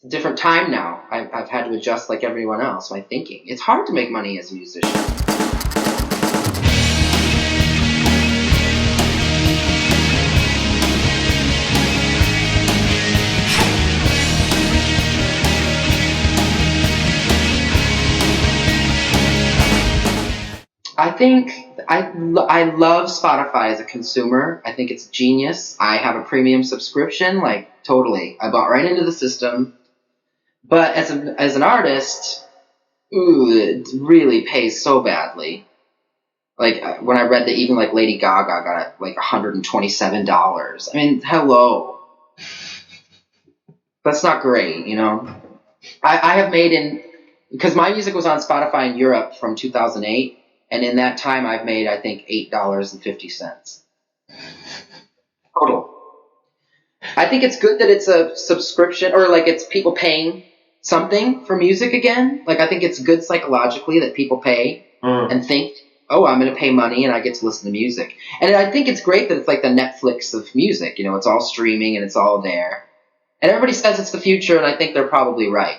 different time now. I've had to adjust like everyone else, my thinking. It's hard to make money as a musician. I think I love Spotify as a consumer. I think it's genius. I have a premium subscription, like totally. I bought right into the system. But as an artist, it really pays so badly. Like when I read that even like Lady Gaga got like $127. I mean, hello. That's not great, you know. I have made because my music was on Spotify in Europe from 2008, and in that time I've made I think $8.50 total. I think it's good that it's a subscription or like it's people paying something for music again. Like I think it's good psychologically that people pay and think, oh, I'm going to pay money and I get to listen to music. And I think it's great that it's like the Netflix of music. You know, it's all streaming and it's all there. And everybody says it's the future, and I think they're probably right.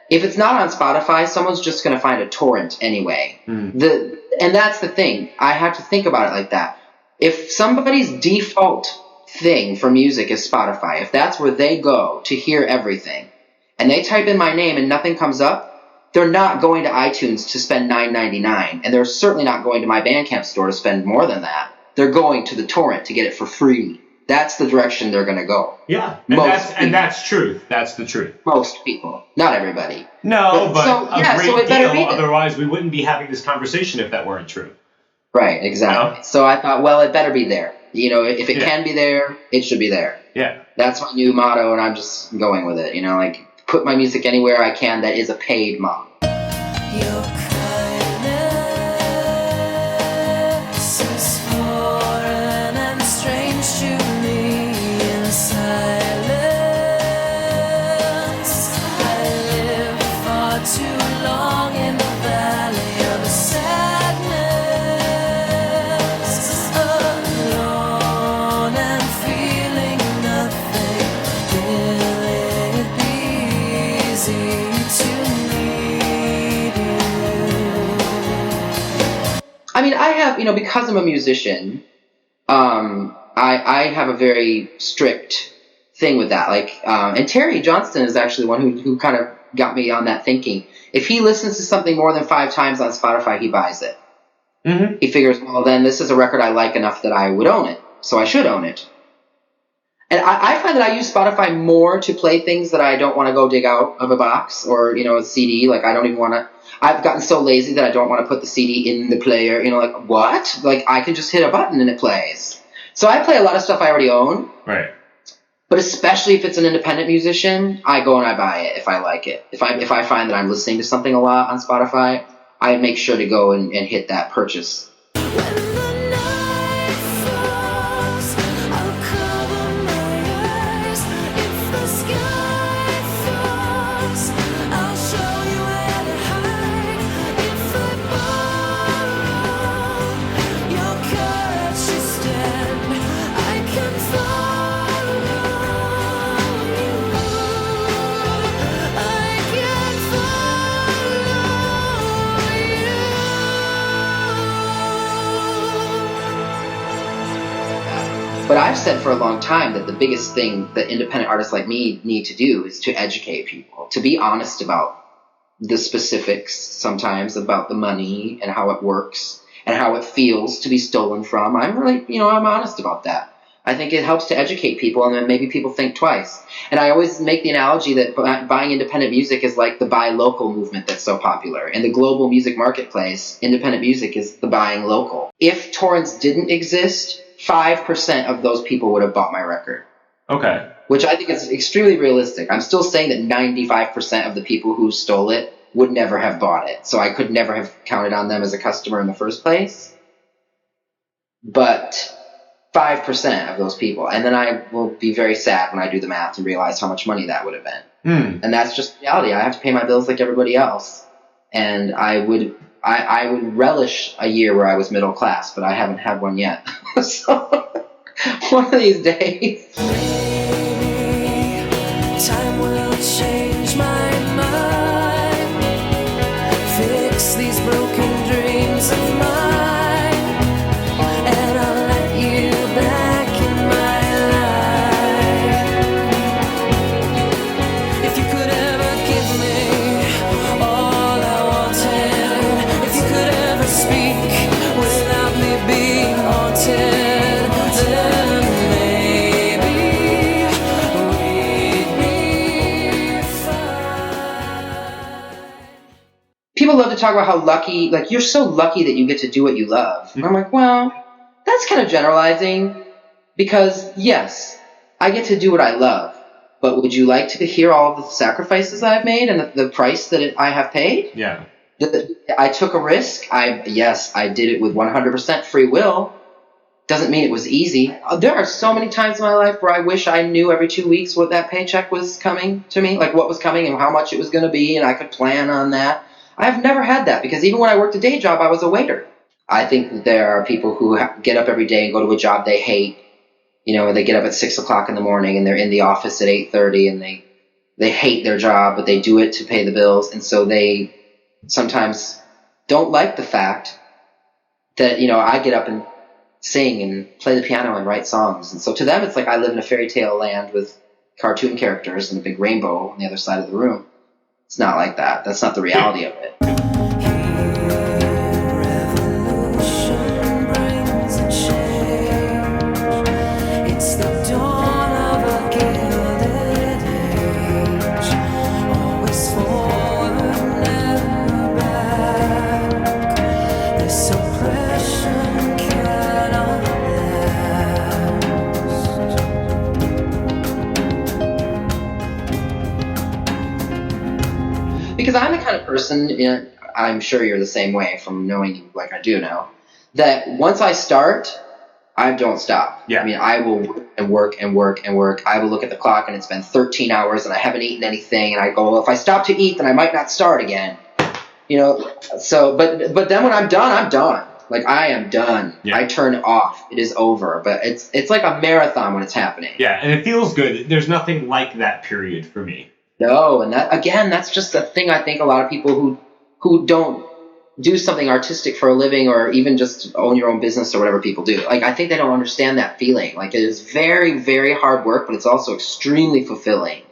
If it's not on Spotify, someone's just going to find a torrent anyway. And that's the thing. I have to think about it like that. If somebody's default thing for music is Spotify, if that's where they go to hear everything, and they type in my name and nothing comes up, they're not going to iTunes to spend $9.99, and they're certainly not going to my Bandcamp store to spend more than that. They're going to the torrent to get it for free. That's the direction they're going to go. Yeah, and that's truth. That's the truth. Most people, not everybody. No, but a great deal. Otherwise, we wouldn't be having this conversation if that weren't true. Right, exactly. You know? So I thought, well, it better be there. You know, if it can be there, it should be there. Yeah. That's my new motto, and I'm just going with it. You know, like put my music anywhere I can that is a paid model. I mean, I have, you know, because I'm a musician, I have a very strict thing with that. Like, and Terry Johnston is actually one who kind of got me on that thinking. If he listens to something more than 5 times on Spotify, he buys it. Mm-hmm. He figures, well, then this is a record I like enough that I would own it, so I should own it. And I find that I use Spotify more to play things that I don't want to go dig out of a box or, you know, a CD. Like, I don't even want to. I've gotten so lazy that I don't want to put the CD in the player. You know, like, what? Like, I can just hit a button and it plays. So I play a lot of stuff I already own. Right. But especially if it's an independent musician, I go and I buy it if I like it. If I find that I'm listening to something a lot on Spotify, I make sure to go and hit that purchase. But I've said for a long time that the biggest thing that independent artists like me need to do is to educate people, to be honest about the specifics sometimes about the money and how it works and how it feels to be stolen from. I'm really, you know, I'm honest about that. I think it helps to educate people, and then maybe people think twice. And I always make the analogy that buying independent music is like the buy local movement that's so popular. In the global music marketplace, independent music is the buying local. If torrents didn't exist, 5% of those people would have bought my record. Okay. Which I think is extremely realistic. I'm still saying that 95% of the people who stole it would never have bought it. So I could never have counted on them as a customer in the first place. But 5% of those people. And then I will be very sad when I do the math and realize how much money that would have been. And that's just reality. I have to pay my bills like everybody else. And I would relish a year where I was middle class, but I haven't had one yet. So one of these days. Time will change my mind, fix these broken dreams of mine, and I'll let you back in my life. If you could ever give me all I wanted, if you could ever speak without me being haunted, people love to talk about how lucky, like, you're so lucky that you get to do what you love. And I'm like, well, that's kind of generalizing, because yes, I get to do what I love, but would you like to hear all of the sacrifices I've made and the price that I have paid? Yeah. I took a risk. Yes, I did it with 100% free will. Doesn't mean it was easy. There are so many times in my life where I wish I knew every 2 weeks what that paycheck was coming to me, like what was coming and how much it was going to be, and I could plan on that. I've never had that, because even when I worked a day job, I was a waiter. I think that there are people who get up every day and go to a job they hate. You know, they get up at 6 o'clock in the morning and they're in the office at 8:30, and they hate their job, but they do it to pay the bills. And so they sometimes don't like the fact that, you know, I get up and sing and play the piano and write songs. And so to them, it's like I live in a fairy tale land with cartoon characters and a big rainbow on the other side of the room. It's not like that. That's not the reality of it. Revolution brings a change. It's the dawn of a gilded age. Always forward, never back. This oppression cannot last. Because I'm the kind of person, you know, I'm sure you're the same way from knowing you like I do now, that once I start, I don't stop. Yeah. I mean, I will work and work and work. I will look at the clock and it's been 13 hours and I haven't eaten anything, and I go, well, if I stop to eat, then I might not start again. You know, so, but then when I'm done, I'm done. Like, I am done. Yeah. I turn off. It is over. But it's like a marathon when it's happening. Yeah, and it feels good. There's nothing like that period for me. No, and that, again, that's just the thing. I think a lot of people who don't do something artistic for a living, or even just own your own business or whatever people do, like, I think they don't understand that feeling. Like, it is very, very hard work, but it's also extremely fulfilling.